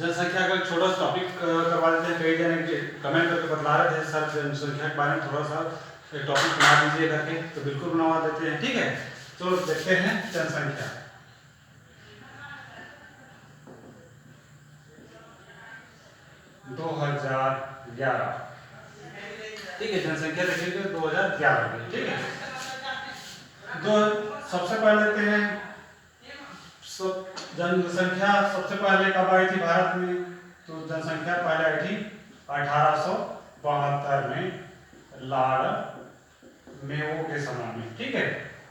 जनसंख्या का छोटा सा टॉपिक करवा देते हैं। कई जने कमेंट करके बतला रहे थे सर जनसंख्या के बारे में थोड़ा सा एक टॉपिक बना दीजिए करके, तो बिल्कुल बनवा देते हैं। ठीक है, तो देखते हैं जनसंख्या। ठीक है, जनसंख्या देखेंगे 2011 में। ठीक है, तो सबसे पहले लेते हैं जनसंख्या सबसे पहले कब आई थी भारत में? तो जनसंख्या पहले आई थी 1872 में लॉर्ड मेयो के समय में। ठीक है,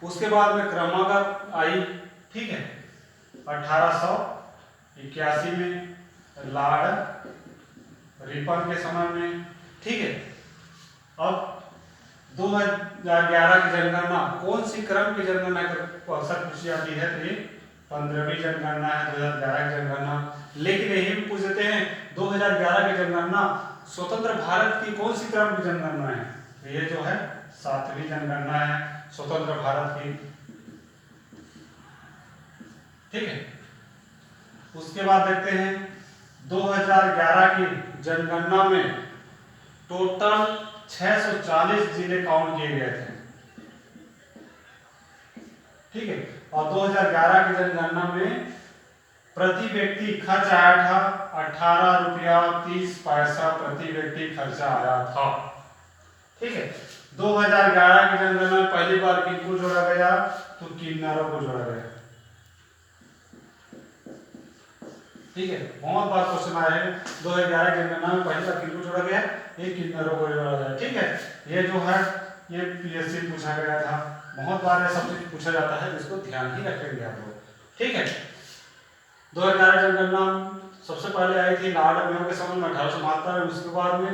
उसके बाद में क्रमवार आई। ठीक है, 1881 में लॉर्ड रिपन के समय में। ठीक है, अब 2011 की जनगणना कौन सी क्रम की जनगणना अक्सर पूछी जाती है, तो ये 15वीं जनगणना है 2011 की जनगणना। लेकिन यही भी पूछ देते हैं 2011 की जनगणना स्वतंत्र भारत की कौन सी क्रम की जनगणना है? तो ये जो है 7वीं जनगणना है स्वतंत्र भारत की। ठीक है, उसके बाद देखते हैं 2011 की जनगणना में टोटल 640 जिले काउंट किए गए थे। ठीक है, और 2011 की जनगणना में प्रति व्यक्ति खर्च आया था 18 रुपया 30 पैसा प्रति व्यक्ति खर्चा आया था। ठीक है, 2011 की जनगणना में पहली बार किनको जोड़ा गया? तो किन्नरों को जोड़ा गया। ठीक है, बहुत बार क्वेश्चन आया है 2011 की जनगणना में पहली बार किनको जोड़ा गया? ये किन्नरों को जोड़ा गया। ठीक है, ये जो है ये पीएससी पूछा गया था, बहुत बार ये सब चीज पूछा जाता है, जिसको ध्यान ही रखेंगे आप लोग। ठीक है, 2011 जनगणना सबसे पहले आई थी लॉर्ड मेयो के समय में 1872 में। उसके बाद में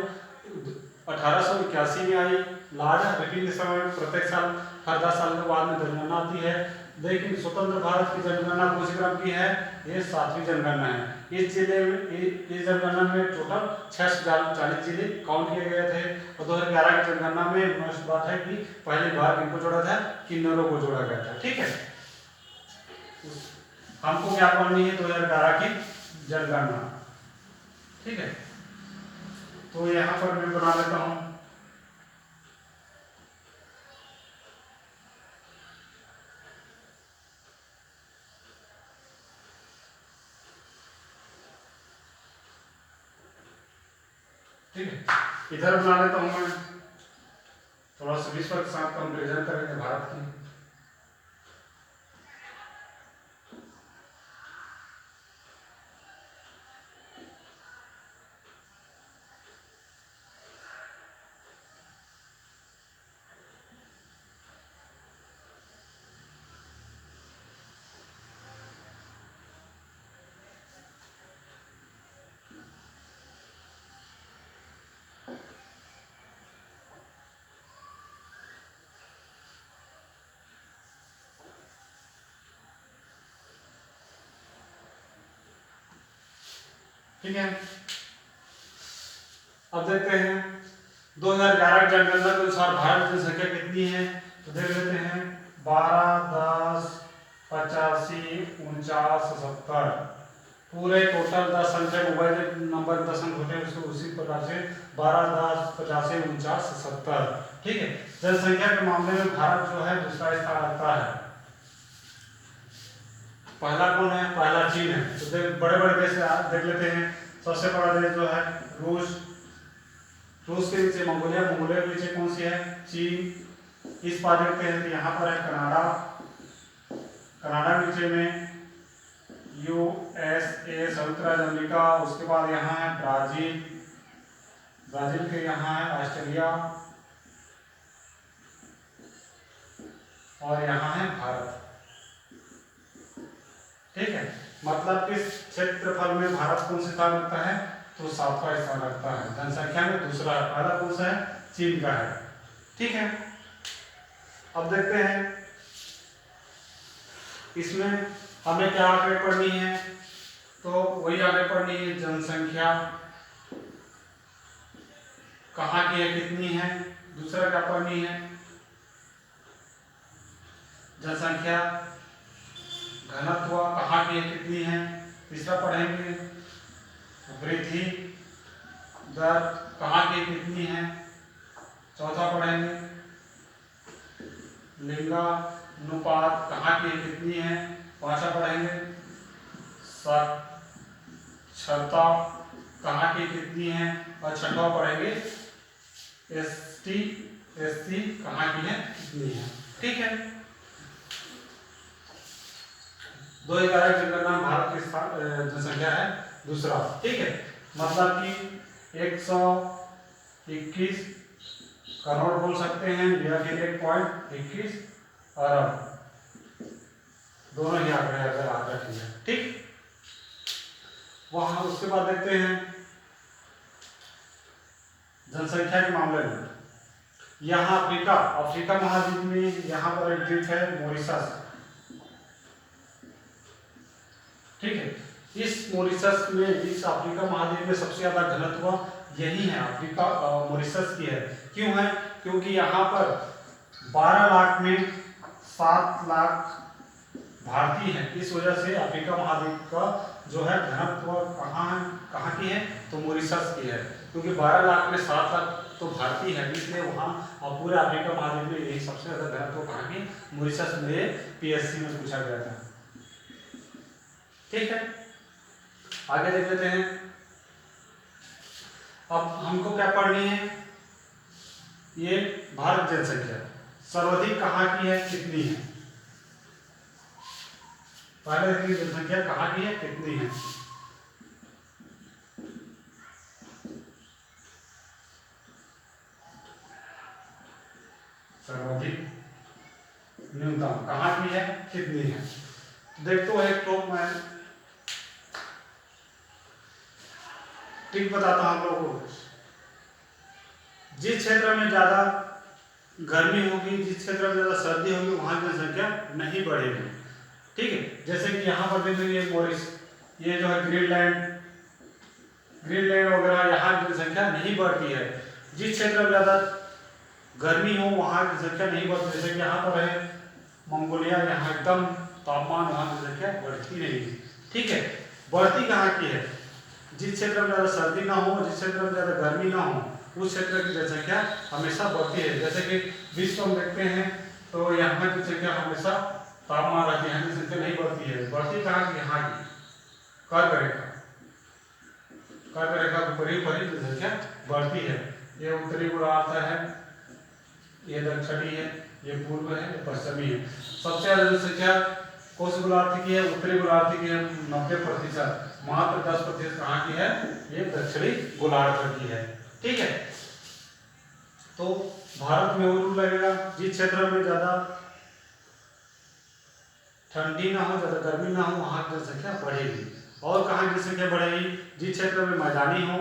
1881 में आई लॉर्ड रिपन के समय में। प्रत्येक साल हर 10 साल के बाद में जनगणना आती है। लेकिन स्वतंत्र भारत की जनगणना कौन सी क्रम की है? ये 7वीं जनगणना है। इस जिले में इस जनगणना में टोटल 640 जिले काउंट किए गए थे। और 2011 की जनगणना में मस्त बात है कि पहली बार किनको जोड़ा था? किन्नरों को जोड़ा गया था। ठीक है, हमको क्या पढ़नी है? 2011 की जनगणना। ठीक है, तो यहाँ पर मैं बना लेता हूँ। ठीक है, इधर बना लेता हूँ मैं। थोड़ा सा विश्व के साथ कंपेरिजन करेंगे भारत की। ठीक है, अब देखते हैं 2011 की जनगणना के अनुसार भारत की जनसंख्या कितनी है? तो देख लेते हैं 12, 10, 85, 49, 70। पूरे टोटल 10 संख्या मोबाइल नंबर 10 अंक होते हैं, उसको उसी प्रकार से 12, 10, 85, 49, 70। ठीक है, जनसंख्या के मामले में भारत जो है दूसरा स्थान रखता है। पहला कौन है? पहला चीन है। तो बड़े बड़े देश देख लेते हैं। सबसे बड़ा देश जो है रूस, रूस के नीचे मंगोलिया, मंगोलिया के नीचे कौन सी है? चीन। इस बार देखते हैं तो यहाँ पर है कनाडा, कनाडा के नीचे में यूएसए संयुक्त राज्य अमेरिका। उसके बाद यहाँ है ब्राजील, ब्राजील के यहाँ है ऑस्ट्रेलिया, और यहाँ है भारत। ठीक है, मतलब इस क्षेत्रफल में भारत कौन सा स्थान रखता है? तो 7वां स्थान रखता है। जनसंख्या में दूसरा है। पहला कौन सा है? चीन का है। ठीक है, अब देखते हैं इसमें हमें क्या आगे पढ़नी है? तो वही आगे पढ़नी है, जनसंख्या कहाँ की है, कितनी है। दूसरा क्या पढ़नी है? जनसंख्या घनत्व कहाँ की है, कितनी है। तीसरा पढ़ेंगे वृद्धि दर कहाँ की कितनी है। चौथा पढ़ेंगे लिंगानुपात कहाँ की कितनी है। पांचवा पढ़ेंगे साक्षरता कहाँ की कितनी है। और छठवा पढ़ेंगे एसटी एससी कहाँ की है कितनी है। ठीक है। 2011 की जनगणना भारत की जनसंख्या है दूसरा। ठीक है, मतलब कि 121 करोड़ बोल सकते हैं या फिर 1.21 अरब, दोनों ही आंकड़े अगर याद रखिए। ठीक, वहां उसके बाद देखते हैं जनसंख्या के मामले में यहाँ अफ्रीका महाद्वीप में यहाँ पर एक द्वीप है मॉरिशस। ठीक है, इस मॉरिशस में, इस अफ्रीका महाद्वीप में सबसे ज्यादा घनत्व यही है, अफ्रीका मॉरिशस की है। क्यों है? क्योंकि यहाँ पर 12 लाख में 7 लाख भारतीय हैं। इस वजह से अफ्रीका महाद्वीप का जो है घनत्व कहाँ की है, तो मॉरिशस की है। क्योंकि 12 लाख में 7 लाख तो भारतीय है, इसलिए वहाँ और पूरे अफ्रीका महाद्वीप में यही सबसे ज्यादा घनत्व कहाँ की, मॉरिशस में पीएससी में पूछा गया था। ठीक है, आगे देख लेते हैं। अब हमको क्या पढ़नी है, ये भारत जनसंख्या सर्वाधिक कहाँ की है कितनी है। पहले देखिए जनसंख्या कहाँ की है कितनी है। सर्वाधिक न्यूनतम कहाँ की है कितनी है। देखते हैं टॉप में ठीक बताता हूं आप लोगों को। जिस क्षेत्र में ज्यादा गर्मी होगी, जिस क्षेत्र में ज्यादा सर्दी होगी, वहां की जनसंख्या नहीं बढ़ेगी। ठीक है, जैसे कि यहाँ पर देखेंगे मॉरिस, ये जो है ग्रीनलैंड वगैरह, यहाँ की जनसंख्या नहीं बढ़ती है। जिस क्षेत्र में ज्यादा गर्मी हो वहाँ की संख्या नहीं बढ़ती। जैसे कि यहाँ पर है मंगोलिया, यहाँ एकदम तापमान, वहाँ की संख्या बढ़ती नहीं। ठीक है, बढ़ती कहाँ की है, जिस क्षेत्र में ज़्यादा सर्दी ना हो, जिस क्षेत्र में ज़्यादा गर्मी ना हो, उस क्षेत्र की जनसंख्या हमेशा बढ़ती है। जैसे कि विश्व में देखते हैं तो यहाँ की संख्या हमेशा तापमान रहती है, यहाँ की संख्या नहीं बढ़ती है। बढ़ती कहाँ की, यहाँ की कर्क रेखा ऊपरी जनसंख्या बढ़ती है। ये उत्तरी गोलार्ध है, ये दक्षिणी है, ये पूर्व है, ये पश्चिमी है। सबसे ज्यादा जनसंख्या कौन से गोलार्ध की है, उत्तरी गोलार्ध की है 90%, मात्र 10% कहाँ की है, ये दक्षिणी गोलार्ध की है। ठीक है, तो भारत में वो रूल लगेगा, जिस क्षेत्र में ज्यादा ठंडी ना हो, ज्यादा गर्मी ना हो, वहां की जनसंख्या बढ़ेगी। और कहाँ की जनसंख्या बढ़ेगी, जिस क्षेत्र में मैदानी हो,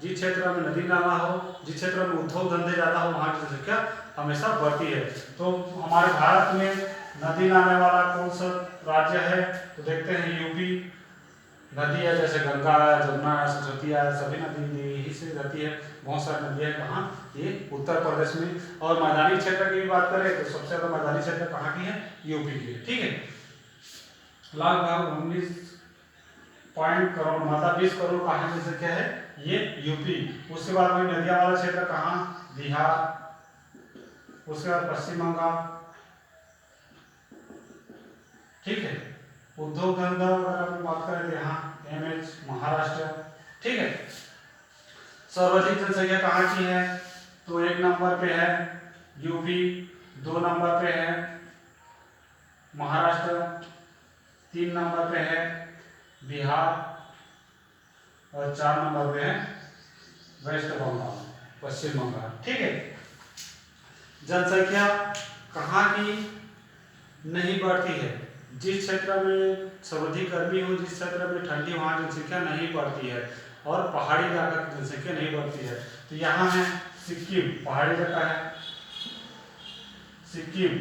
जिस क्षेत्र में नदी नाला हो, जिस क्षेत्र में उद्योग धंधे ज्यादा हो, वहां की जनसंख्या हमेशा बढ़ती है। तो हमारे भारत में नदी नाले वाला कौन सा राज्य है, तो देखते हैं यूपी। नदी है जैसे गंगा है, जमुना है, सरस्वती है, सभी नदी यही से रहती है। बहुत सारी नदियाँ कहाँ, ये उत्तर प्रदेश में। और मैदानी क्षेत्र की भी बात करें तो सबसे ज्यादा मैदानी क्षेत्र कहाँ की है, यूपी की है। ठीक है, लगभग 19 करोड़, मतलब 20 करोड़ कहाँ की संख्या है, ये यूपी। उसके बाद में नदिया वाला क्षेत्र कहाँ, बिहार। उसके बाद पश्चिम बंगाल। ठीक है, उद्योग धंधा अगर बात करें तो यहाँ एमएच महाराष्ट्र। ठीक है, सर्वाधिक जनसंख्या कहाँ की है, तो 1 नंबर पे है यूपी, 2 नंबर पे है महाराष्ट्र, 3 नंबर पे है बिहार और 4 नंबर पे है वेस्ट बंगाल, पश्चिम बंगाल। ठीक है, जनसंख्या कहाँ की नहीं बढ़ती है, जिस क्षेत्र में सर्वाधिक गर्मी हो, जिस क्षेत्र में ठंडी, वहाँ जनसंख्या नहीं बढ़ती है। और पहाड़ी इलाका की जनसंख्या नहीं बढ़ती है। तो यहाँ है सिक्किम, पहाड़ी इलाका है सिक्किम।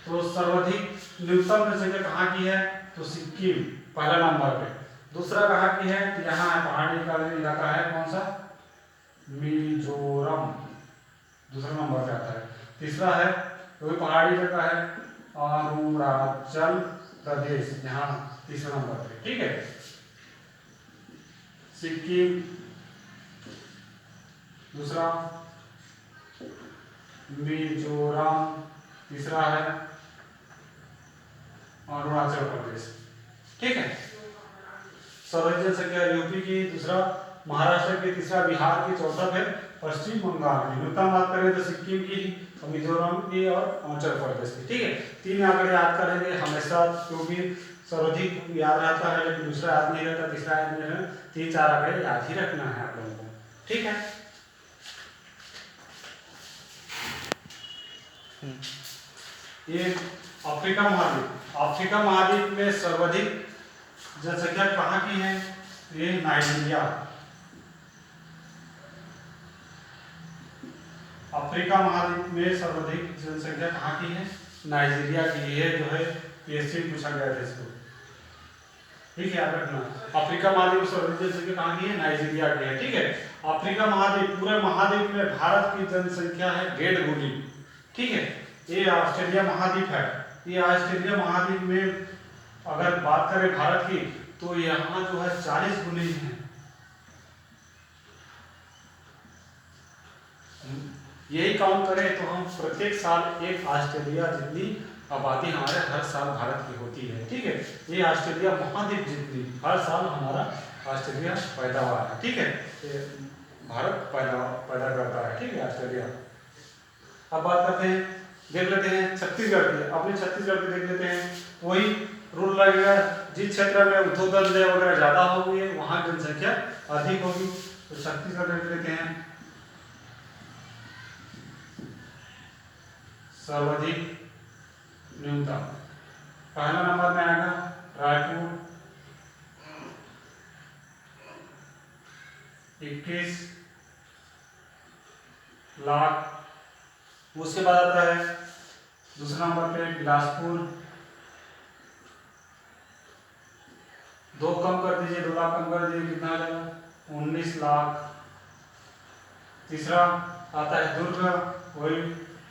तो सर्वाधिक न्यूनतम जनसंख्या कहाँ की है, तो सिक्किम पहला नंबर पे। दूसरा कहाँ की है, तो यहाँ है पहाड़ी इलाका है कौन सा, मिजोरम, दूसरा नंबर पे आता है। तीसरा है तो पहाड़ी इलाका है अरुणाचल प्रदेश, यहाँ तीसरा नंबर पे। ठीक है, सिक्किम, दूसरा मिजोरम, तीसरा है अरुणाचल प्रदेश। ठीक है, सर्वाधिक जनसंख्या यूपी की, दूसरा महाराष्ट्र की, तीसरा बिहार की, चौथा फिर पश्चिम बंगाल की। न्यूनतम बात करें तो सिक्किम की, मिजोरम की और अरुणाचल प्रदेश की। ठीक है, तीन आंकड़े याद करेंगे हमेशा, क्योंकि सर्वाधिक याद रहता है लेकिन दूसरा याद नहीं रहता, तीसरा याद नहीं रहता, तीन चार आंकड़े याद ही रखना है आप लोगों को। ठीक है, ये अफ्रीका महाद्वीप, अफ्रीका महाद्वीप में सर्वाधिक जनसंख्या कहाँ की है? ये नाइजीरिया। अफ्रीका महाद्वीप में सर्वाधिक जनसंख्या कहाँ की है? नाइजीरिया की। ये जो है पीएससी पूछा गया था इसको, ठीक है, याद रखना। अफ्रीका महाद्वीप में सर्वाधिक जनसंख्या कहाँ की है? नाइजीरिया की है। ठीक है, अफ्रीका महाद्वीप, पूरे महाद्वीप में भारत की जनसंख्या है 1.5 गुनी। ठीक है, ये ऑस्ट्रेलिया महाद्वीप है। ये ऑस्ट्रेलिया महाद्वीप में अगर बात करें भारत की तो यहाँ जो है 40 गुनी है। यही काउंट करें तो हम प्रत्येक साल एक ऑस्ट्रेलिया जितनी आबादी हमारे हर साल भारत की होती है। ठीक है, ये ऑस्ट्रेलिया महाद्वीप जितनी हर साल हमारा ऑस्ट्रेलिया पैदावार है। ठीक है, ये भारत पैदा करता है। ठीक है, ऑस्ट्रेलिया। अब बात करते हैं, देख लेते हैं छत्तीसगढ़ के। अपने छत्तीसगढ़ के देख लेते हैं, वही रूल लगेगा। जिस क्षेत्र में उद्योग धंधे वगैरह ज्यादा होंगे वहां जनसंख्या अधिक होगी। तो छत्तीसगढ़ देख लेते हैं, सर्वाधिक न्यूनतम पहला नंबर में आएगा रायपुर 21 लाख। उसके बाद आता है दूसरा नंबर पे बिलासपुर, 2 कम कर दीजिए, 2 लाख कम कर दीजिए, कितना आ जाएगा? 19 लाख। तीसरा आता है दुर्ग, वही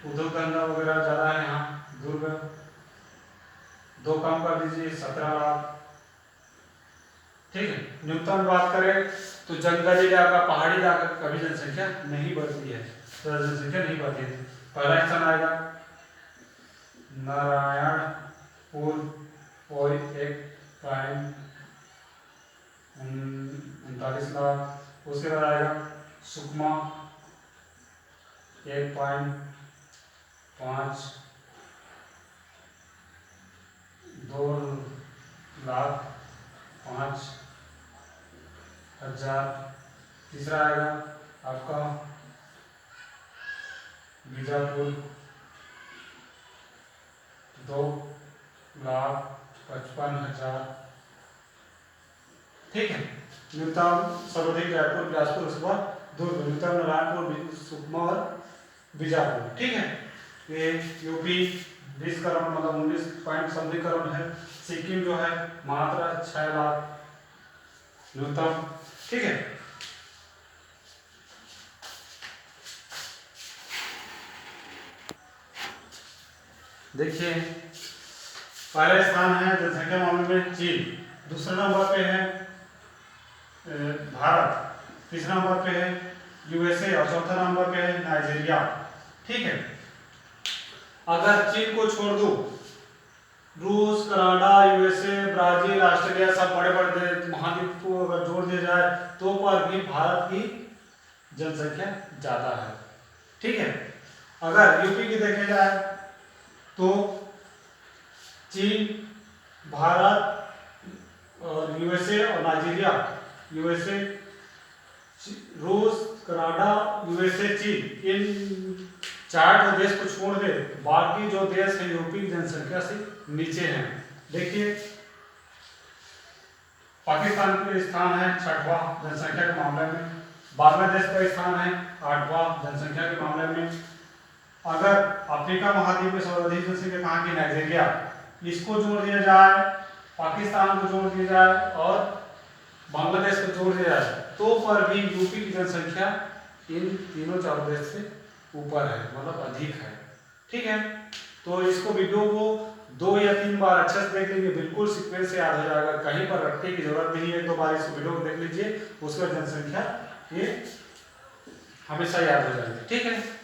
उद्योग धंधा वगैरह ज्यादा है यहाँ, दुर्ग, 2 कम कर दीजिए, 17 लाख। ठीक है, न्यूनतम बात करें तो जंगली इलाका, पहाड़ी इलाका कभी जनसंख्या नहीं बढ़ती है, तो जनसंख्या नहीं बढ़ती है। पहला स्थान आएगा नारायणपुर और 1.39 लाख। उसके बाद आएगा सुकमा 1.52 लाख 5,000। तीसरा आएगा आपका बीजापुर 2,55,000। ठीक है, न्यूनतम सर्वाधिक रायपुर, बिलासपुर, उसके बाद दुर्ग, न्यूनतम नारायणपुर, सुकमा और बीजापुर। ठीक है, ये यूपी 20 करोड़ मतलब 19 पॉइंट समथिंग करोड़ है। सिक्किम जो है मात्र 6 लाख न्यूनतम। ठीक है, देखिए पहला स्थान है जनसंख्या मामले में चीन, दूसरे नंबर पे है भारत, तीसरा नंबर पे है यूएसए और चौथा नंबर पे है नाइजीरिया। ठीक है, अगर चीन को छोड़ दो, रूस, कनाडा, यूएसए, ब्राजील, ऑस्ट्रेलिया सब बड़े बड़े महाद्वीप को अगर जोड़ दिया जाए तो पर भी भारत की जनसंख्या ज्यादा है। ठीक है, अगर यूपी की देखे जाए तो चीन, भारत और यूएसए और नाइजीरिया, यूएसए, रूस, कनाडा, यूएसए, चीन, इन 4 जो देश को छोड़ दे बाकी जो देश है यूपी की जनसंख्या से नीचे हैं। देखिए पाकिस्तान का स्थान है 6वां जनसंख्या के मामले में, बांग्लादेश का स्थान है 8वां जनसंख्या के मामले में। अगर अफ्रीका महाद्वीप में सर्वाधिक जनसंख्या कहाँ की? नाइजीरिया, इसको जोड़ दिया जाए, पाकिस्तान को जोड़ दिया जाए और बांग्लादेश को जोड़ दिया जाए तो पर भी यूपी की जनसंख्या इन तीनों 4 देश से ऊपर है, मतलब अधिक है। ठीक है, तो इसको वीडियो को 2 या 3 बार अच्छे से देख लीजिए, बिल्कुल सीक्वेंस से याद हो जाएगा, कहीं पर रटने की जरूरत नहीं है। 1-2 बार इस वीडियो को देख लीजिए, उसके बाद जनसंख्या ये हमेशा याद हो जाएगी। ठीक है।